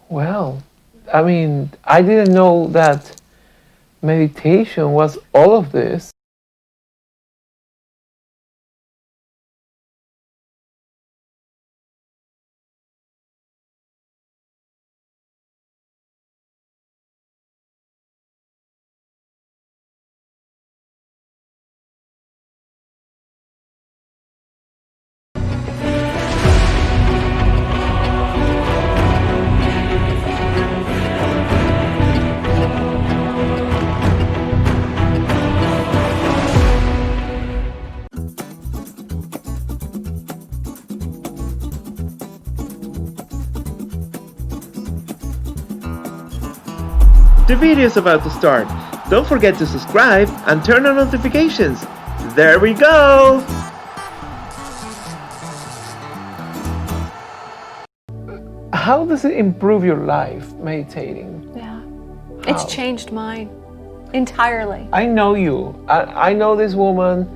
Well, I mean, I didn't know that meditation was all of this. The video is about to start. Don't forget to subscribe and turn on notifications. There we go! How does it improve your life, meditating? Yeah. It's changed mine entirely. I know you. I know this woman,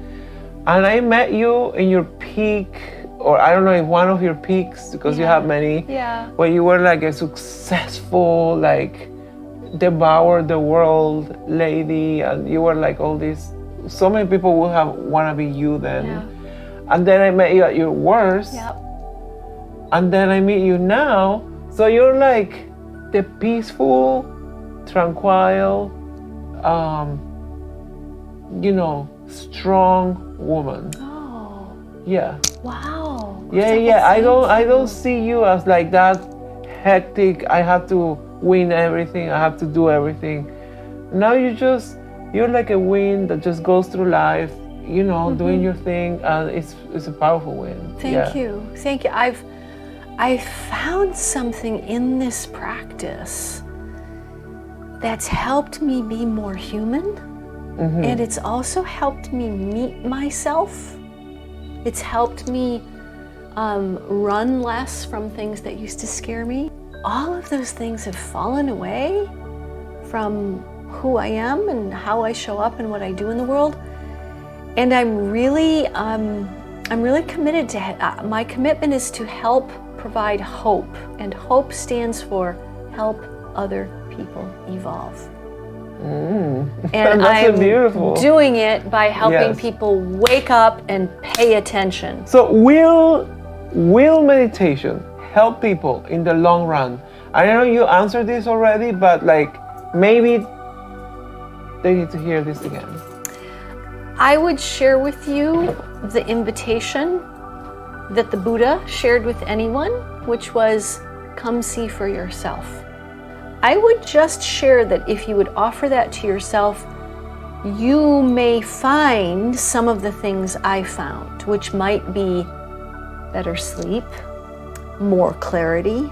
and I met you in your peak, or I don't know if one of your peaks, because you have many, where you were like a successful, like, devour the world lady, and you were like all these, so many people would have want to be you then. And then I met you at your worst, and then I meet you now, so you're like the peaceful, tranquil, strong woman. Oh. Yeah. Wow. Yeah. I don't see you as like that hectic, I have to win everything, I have to do everything. Now you're like a wind that just goes through life, doing your thing, and it's a powerful wind. Thank you. I've found something in this practice that's helped me be more human, and it's also helped me meet myself. It's helped me run less from things that used to scare me. All of those things have fallen away from who I am and how I show up and what I do in the world. And I'm really committed to, my commitment is to help provide hope. And hope stands for help other people evolve. And I'm beautiful. doing it by helping people wake up and pay attention. So will meditation help people in the long run? I know you answered this already, but like maybe they need to hear this again. I would share with you the invitation that the Buddha shared with anyone, which was, come see for yourself. I would just share that if you would offer that to yourself, you may find some of the things I found, which might be better sleep, more clarity.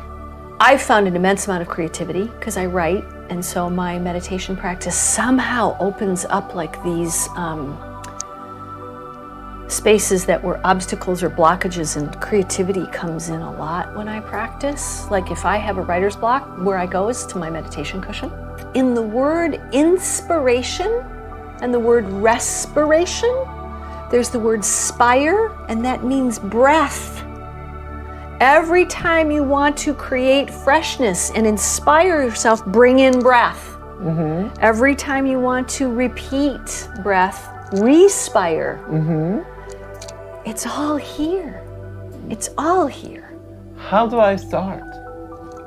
I've found an immense amount of creativity because I write, and so my meditation practice somehow opens up like these spaces that were obstacles or blockages, and creativity comes in a lot when I practice. Like if I have a writer's block, where I go is to my meditation cushion. In the word inspiration and the word respiration, there's the word spire, and that means breath. Every time you want to create freshness and inspire yourself, bring in breath. Every time you want to repeat breath, respire. It's all here. It's all here. How do I start?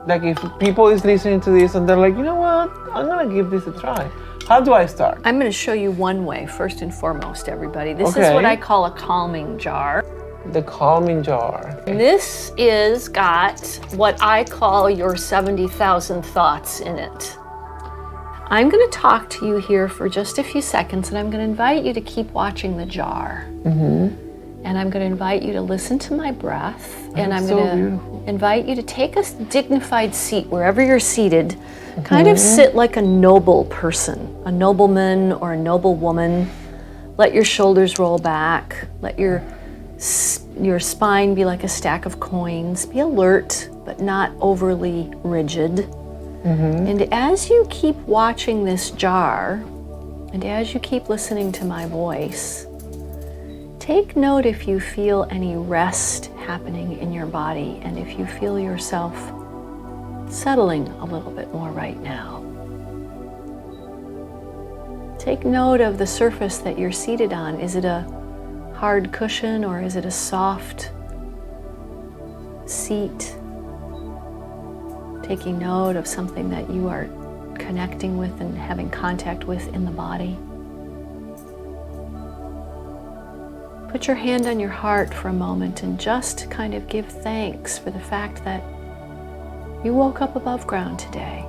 Like if people is listening to this and they're like, you know what, I'm gonna give this a try. How do I start? I'm gonna show you one way, first and foremost, everybody. This is what I call a calming jar. The calming jar. This is got what I call your 70,000 thoughts in it. I'm going to talk to you here for just a few seconds, and I'm going to invite you to keep watching the jar. And I'm going to invite you to listen to my breath, and I'm going to invite you to take a dignified seat wherever you're seated. Kind of sit like a noble person, a nobleman or a noble woman. Let your shoulders roll back. Let your spine be like a stack of coins. Be alert, but not overly rigid. And as you keep watching this jar, and as you keep listening to my voice, take note if you feel any rest happening in your body, and if you feel yourself settling a little bit more right now. Take note of the surface that you're seated on. Is it a hard cushion or is it a soft seat? Taking note of something that you are connecting with and having contact with in the body. Put your hand on your heart for a moment and just kind of give thanks for the fact that you woke up above ground today.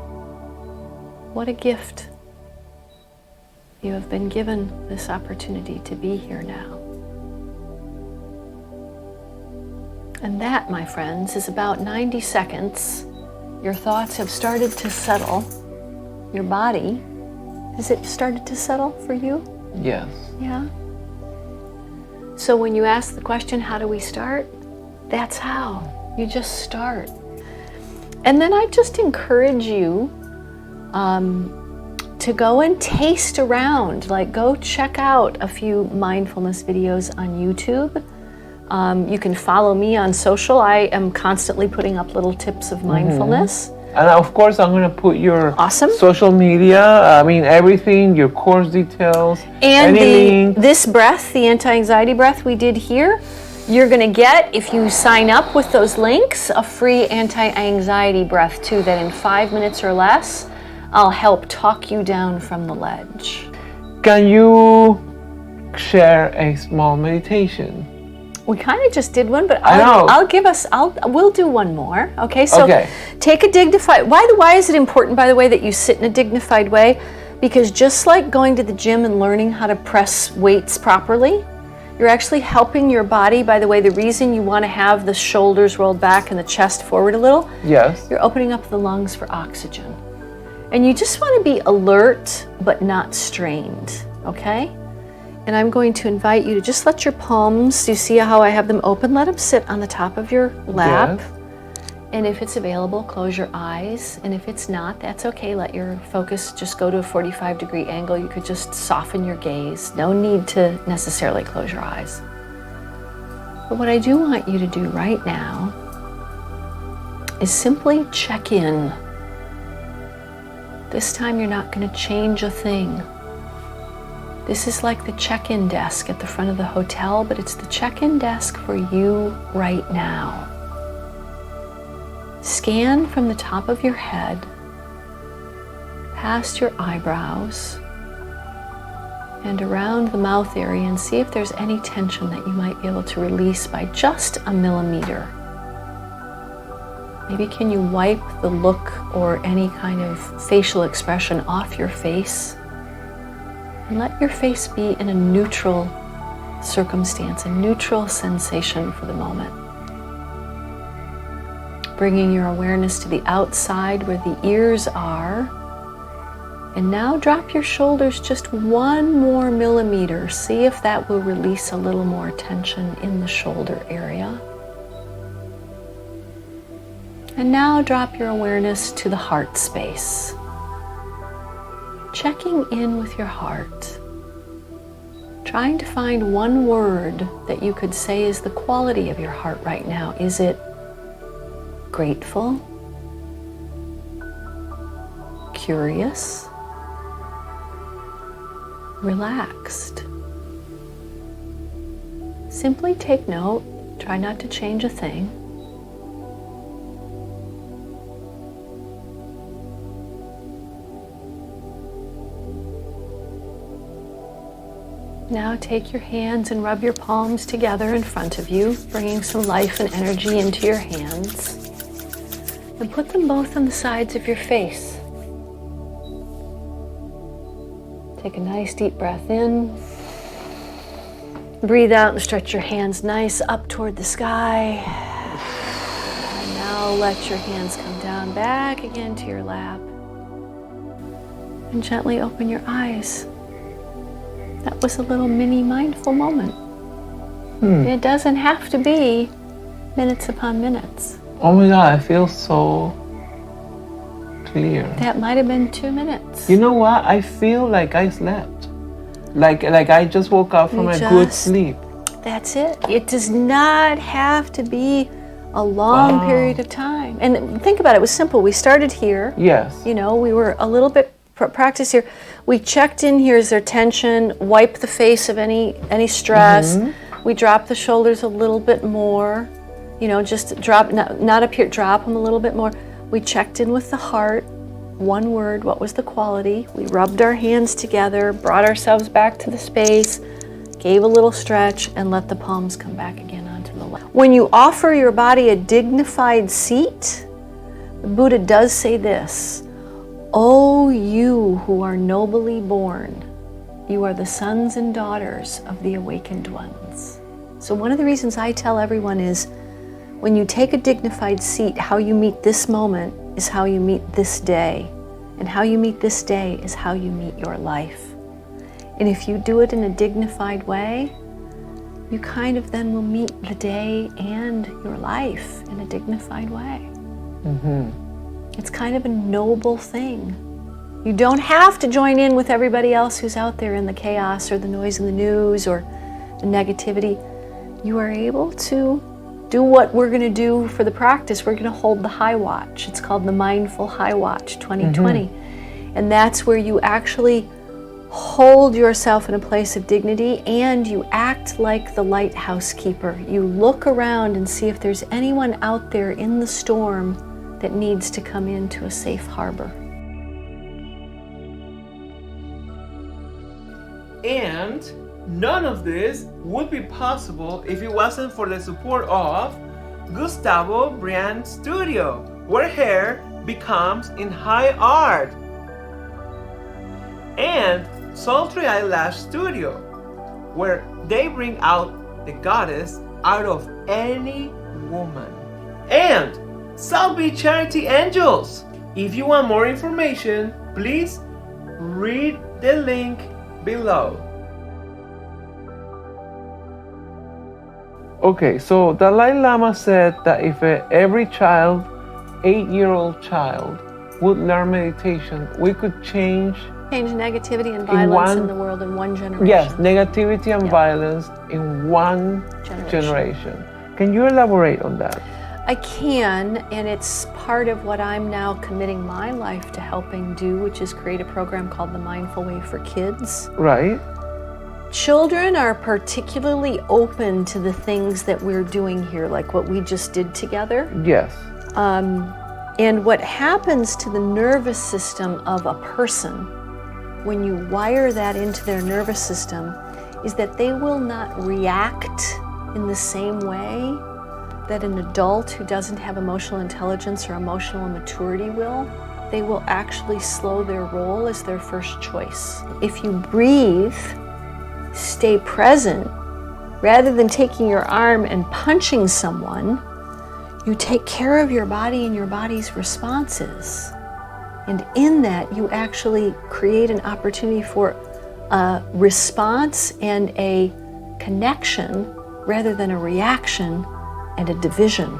What a gift. You have been given this opportunity to be here now. And that, my friends, is about 90 seconds. Your thoughts have started to settle. Your body, has it started to settle for you? Yes. Yeah. So when you ask the question, how do we start? That's how. You just start. And then I just encourage you to go and taste around. Like, go check out a few mindfulness videos on YouTube. You can follow me on social. I am constantly putting up little tips of mindfulness. And of course, I'm going to put your awesome social media, I mean, everything, your course details, and this breath, the anti-anxiety breath we did here, you're going to get, if you sign up with those links, a free anti-anxiety breath too, that in 5 minutes or less, I'll help talk you down from the ledge. Can you share a small meditation? We kind of just did one, but we'll do one more. Okay, so take a dignified, why is it important, by the way, that you sit in a dignified way? Because just like going to the gym and learning how to press weights properly, you're actually helping your body. By the way, the reason you want to have the shoulders rolled back and the chest forward a little, yes, you're opening up the lungs for oxygen. And you just want to be alert, but not strained, okay? And I'm going to invite you to just let your palms, you see how I have them open, let them sit on the top of your lap. Yes. And if it's available, close your eyes. And if it's not, that's okay. Let your focus just go to a 45-degree angle. You could just soften your gaze. No need to necessarily close your eyes. But what I do want you to do right now is simply check in. This time you're not going to change a thing. This is like the check-in desk at the front of the hotel, but it's the check-in desk for you right now. Scan from the top of your head, past your eyebrows, and around the mouth area, and see if there's any tension that you might be able to release by just a millimeter. Maybe can you wipe the look or any kind of facial expression off your face? And let your face be in a neutral circumstance, a neutral sensation for the moment. Bringing your awareness to the outside where the ears are. And now drop your shoulders just 1 more millimeter. See if that will release a little more tension in the shoulder area. And now drop your awareness to the heart space. Checking in with your heart, trying to find one word that you could say is the quality of your heart right now. Is it grateful? Curious? Relaxed? Simply take note, try not to change a thing. Now take your hands and rub your palms together in front of you, bringing some life and energy into your hands. And put them both on the sides of your face. Take a nice deep breath in. Breathe out and stretch your hands nice up toward the sky. And now let your hands come down back again to your lap. And gently open your eyes. That was a little mini mindful moment. It doesn't have to be minutes upon minutes. Oh my God, I feel so clear. That might have been 2 minutes. You know what? I feel like I slept. Like I just woke up from a good sleep. That's it. It does not have to be A long period of time. And think about it, it was simple. We started here. Yes. You know, we were a little bit practice here. We checked in here, is there tension, wipe the face of any stress. We drop the shoulders a little bit more. You know, just drop, not up here, drop them a little bit more. We checked in with the heart. One word, what was the quality? We rubbed our hands together, brought ourselves back to the space, gave a little stretch, and let the palms come back again onto the left. When you offer your body a dignified seat, the Buddha does say this, "O you who are nobly born, you are the sons and daughters of the awakened ones." So one of the reasons I tell everyone is, when you take a dignified seat, how you meet this moment is how you meet this day. And how you meet this day is how you meet your life. And if you do it in a dignified way, you kind of then will meet the day and your life in a dignified way. It's kind of a noble thing. You don't have to join in with everybody else who's out there in the chaos or the noise in the news or the negativity. You are able to do what we're going to do for the practice. We're going to hold the high watch. It's called the Mindful High Watch 2020. And that's where you actually hold yourself in a place of dignity and you act like the lighthouse keeper. You look around and see if there's anyone out there in the storm that needs to come into a safe harbor. And none of this would be possible if it wasn't for the support of Gustavo Brand Studio, where hair becomes in high art, and Sultry Eyelash Studio, where they bring out the goddess out of any woman, and South Beach Charity Angels. If you want more information, please read the link below. Okay, so Dalai Lama said that if every child, 8-year-old child, would learn meditation, we could change negativity and violence in the world in one generation. Yes, negativity and violence in one generation. Can you elaborate on that? I can, and it's part of what I'm now committing my life to helping do, which is create a program called the Mindful Way for Kids. Right. Children are particularly open to the things that we're doing here, like what we just did together. Yes. And what happens to the nervous system of a person when you wire that into their nervous system is that they will not react in the same way that an adult who doesn't have emotional intelligence or emotional maturity will. They will actually slow their roll as their first choice. If you breathe, stay present, rather than taking your arm and punching someone, you take care of your body and your body's responses. And in that, you actually create an opportunity for a response and a connection rather than a reaction and a division.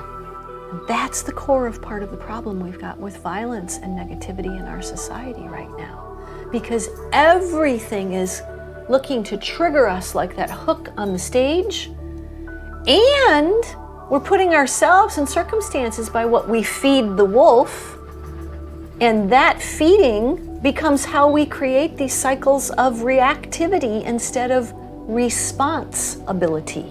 And that's the core of part of the problem we've got with violence and negativity in our society right now. Because everything is looking to trigger us like that hook on the stage, and we're putting ourselves in circumstances by what we feed the wolf, and that feeding becomes how we create these cycles of reactivity instead of response ability.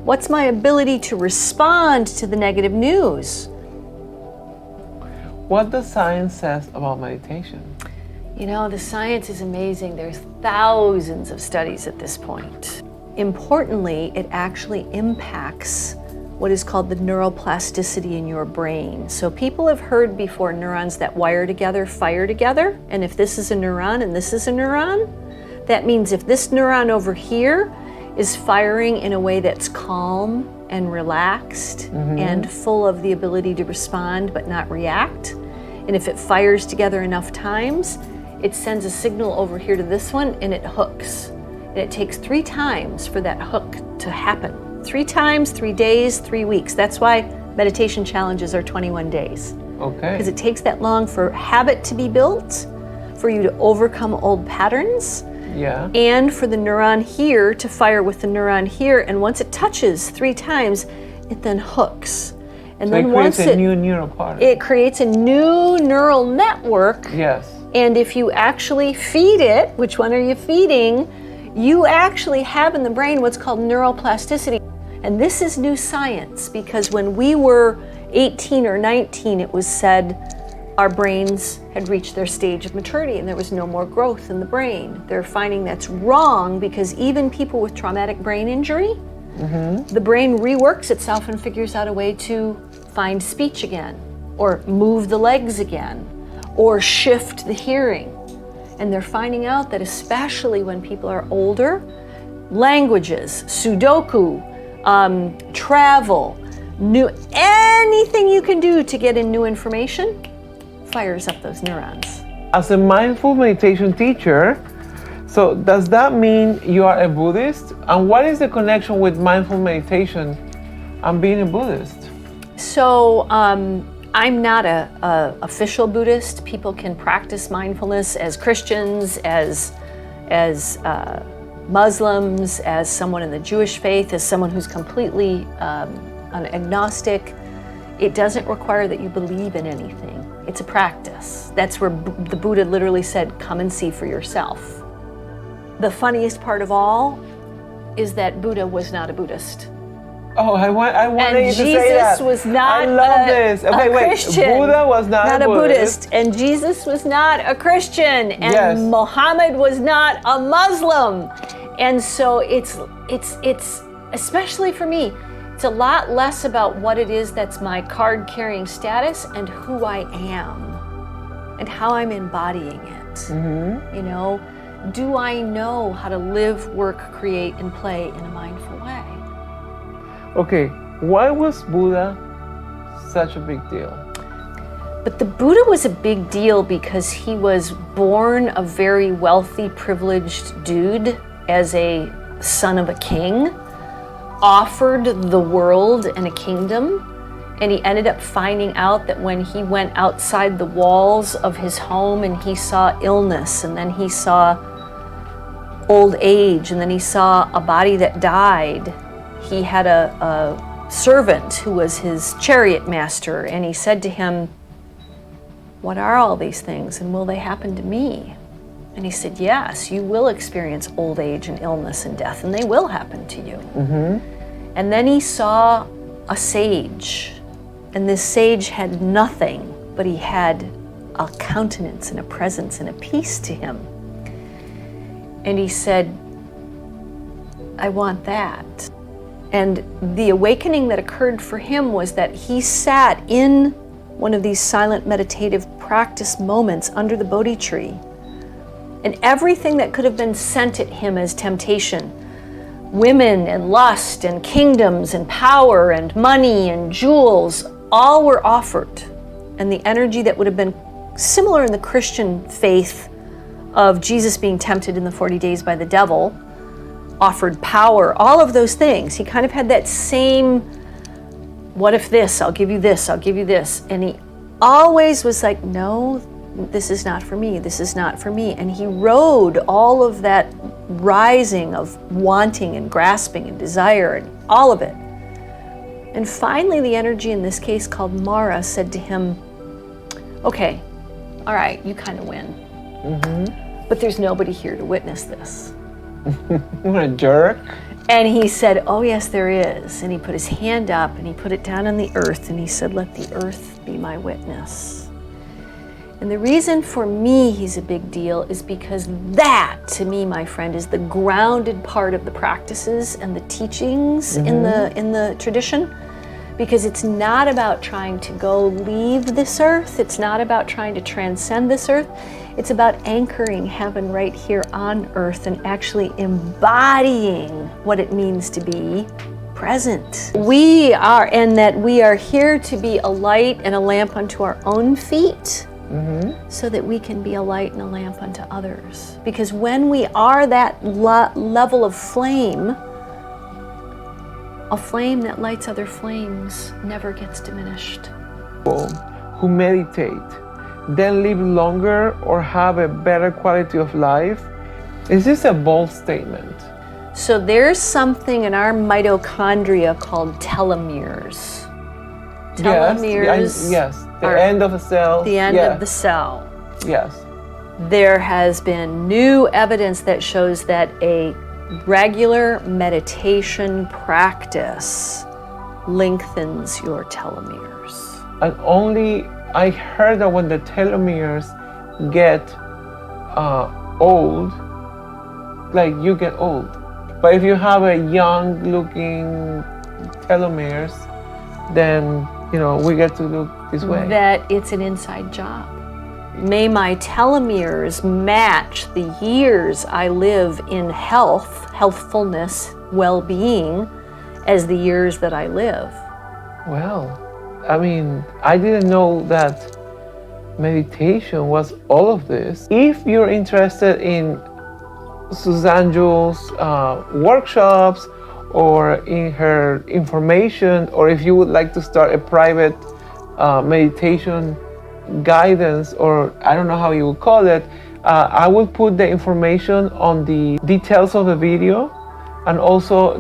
What's my ability to respond to the negative news? What the science says about meditation? You know, the science is amazing. There's thousands of studies at this point. Importantly, it actually impacts what is called the neuroplasticity in your brain. So people have heard before neurons that wire together fire together. And if this is a neuron and this is a neuron, that means if this neuron over here is firing in a way that's calm and relaxed and full of the ability to respond but not react, and if it fires together enough times, it sends a signal over here to this one and it hooks. And it takes 3 times for that hook to happen. 3 times, 3 days, 3 weeks. That's why meditation challenges are 21 days. Okay. Because it takes that long for habit to be built, for you to overcome old patterns, and for the neuron here to fire with the neuron here. And once it touches 3 times, it then hooks. And so then it creates a new neural pattern. It creates a new neural network. Yes. And if you actually feed it, which one are you feeding? You actually have in the brain what's called neuroplasticity. And this is new science, because when we were 18 or 19, it was said our brains had reached their stage of maturity and there was no more growth in the brain. They're finding that's wrong, because even people with traumatic brain injury, the brain reworks itself and figures out a way to find speech again, or move the legs again, or shift the hearing. And they're finding out that especially when people are older, languages, Sudoku, travel, anything you can do to get in new information fires up those neurons. As a mindful meditation teacher, so does that mean you are a Buddhist? And what is the connection with mindful meditation and being a Buddhist? So I'm not a official Buddhist. People can practice mindfulness as Christians, as Muslims, as someone in the Jewish faith, as someone who's completely an agnostic. It doesn't require that you believe in anything. It's a practice. That's where the Buddha literally said, come and see for yourself. The funniest part of all is that Buddha was not a Buddhist. Oh, I wanted you to say And that. Jesus was not a Christian. Buddha was not a Buddhist. And Jesus was not a Christian. And yes. Muhammad was not a Muslim. And so it's especially for me, it's a lot less about what it is that's my card-carrying status and who I am and how I'm embodying it. You know, do I know how to live, work, create, and play in a mindful way? Okay, why was Buddha such a big deal? But the Buddha was a big deal because he was born a very wealthy, privileged dude as a son of a king, offered the world and a kingdom, and he ended up finding out that when he went outside the walls of his home and he saw illness, and then he saw old age, and then he saw a body that died, he had a servant who was his chariot master, and he said to him, what are all these things, and will they happen to me? And he said, yes, you will experience old age and illness and death, and they will happen to you. And then he saw a sage, and this sage had nothing, but he had a countenance and a presence and a peace to him. And he said, I want that. And the awakening that occurred for him was that he sat in one of these silent meditative practice moments under the Bodhi tree, and everything that could have been sent at him as temptation, women and lust and kingdoms and power and money and jewels, all were offered. And the energy that would have been similar in the Christian faith of Jesus being tempted in the 40 days by the devil, offered power, all of those things. He kind of had that same, what if this, I'll give you this, I'll give you this. And he always was like, no, this is not for me, this is not for me. And he rode all of that rising of wanting and grasping and desire and all of it. And finally, the energy in this case called Mara said to him, okay, all right, you kind of win. But there's nobody here to witness this. What a jerk. And he said, oh yes, there is. And he put his hand up and he put it down on the earth and he said, let the earth be my witness. And the reason for me he's a big deal is because that, to me, my friend, is the grounded part of the practices and the teachings in the tradition. Because it's not about trying to go leave this earth. It's not about trying to transcend this earth. It's about anchoring heaven right here on earth and actually embodying what it means to be present. We are, and that we are here to be a light and a lamp unto our own feet, so that we can be a light and a lamp unto others. Because when we are that level of flame, a flame that lights other flames never gets diminished. People who meditate then live longer or have a better quality of life. Is this a bold statement? So there's something in our mitochondria called telomeres. Telomeres. Yes, the end of a cell. The end of the cell. Yes. There has been new evidence that shows that a regular meditation practice lengthens your telomeres. And I heard that when the telomeres get old, like you get old. But if you have a young looking telomeres, then, we get to look this way. That it's an inside job. May my telomeres match the years I live in healthfulness, well-being, as the years that I live. Well, I didn't know that meditation was all of this. If you're interested in Suzanne Jewell's workshops or in her information, or if you would like to start a private meditation guidance, or I don't know how you would call it, I will put the information on the details of the video, and also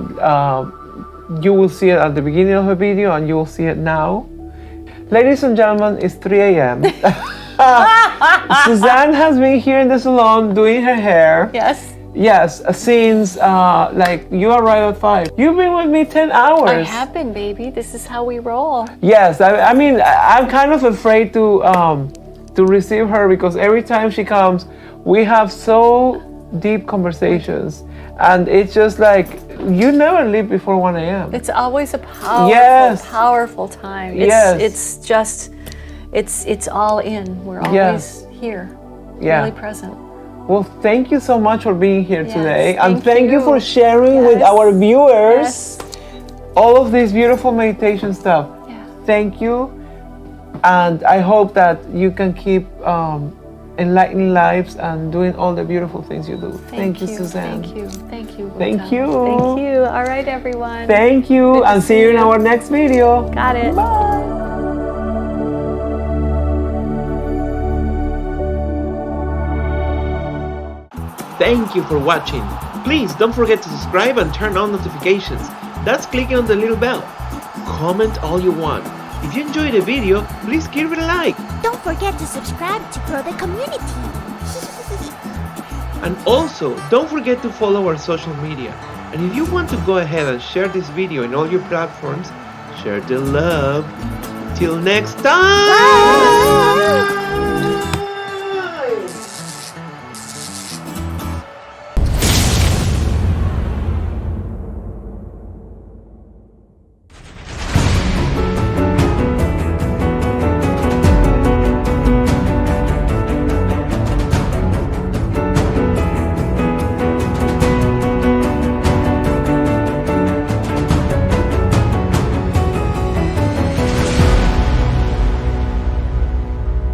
you will see it at the beginning of the video and you will see it now. Ladies and gentlemen, it's 3 a.m. Suzanne has been here in the salon doing her hair. Yes, since you arrived at 5. You've been with me 10 hours. I have been, baby. This is how we roll. Yes, I'm kind of afraid to receive her, because every time she comes, we have so deep conversations, and it's just like you never leave before 1 a.m. It's always a powerful, powerful time. It's just, it's all in. We're always here, really present. Well, thank you so much for being here today. And thank you for sharing with our viewers all of this beautiful meditation stuff. Thank you. And I hope that you can keep enlightening lives and doing all the beautiful things you do. Thank you, Suzanne. Thank you. Thank you. Thank you. All right, everyone. Thank you. And see you in our next video. Got it. Bye. Thank you for watching. Please don't forget to subscribe and turn on notifications. That's clicking on the little bell. Comment all you want. If you enjoyed the video, please give it a like. Don't forget to subscribe to grow the community. And also, don't forget to follow our social media. And if you want to go ahead and share this video in all your platforms, share the love. Till next time! Bye.